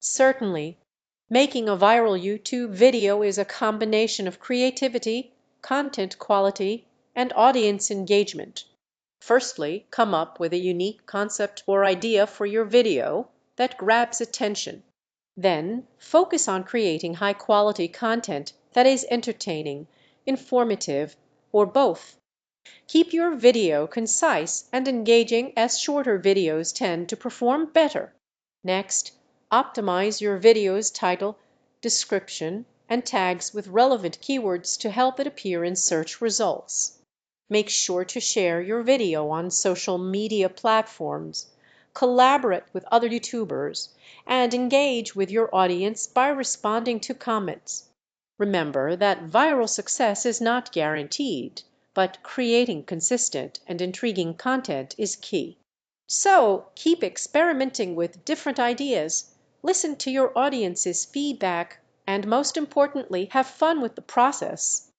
Certainly, making a viral YouTube video is a combination of creativity, content quality, and audience engagement. Firstly, come up with a unique concept or idea for your video that grabs attention. Then, focus on creating high-quality content that is entertaining, informative, or both. Keep your video concise and engaging, as shorter videos tend to perform better. Next, optimize your video's title, description, and tags with relevant keywords to help it appear in search results. Make sure to share your video on social media platforms, collaborate with other YouTubers, and engage with your audience by responding to comments. Remember that viral success is not guaranteed, but creating consistent and intriguing content is key. So keep experimenting with different ideas, listen to your audience's feedback, and most importantly, have fun with the process.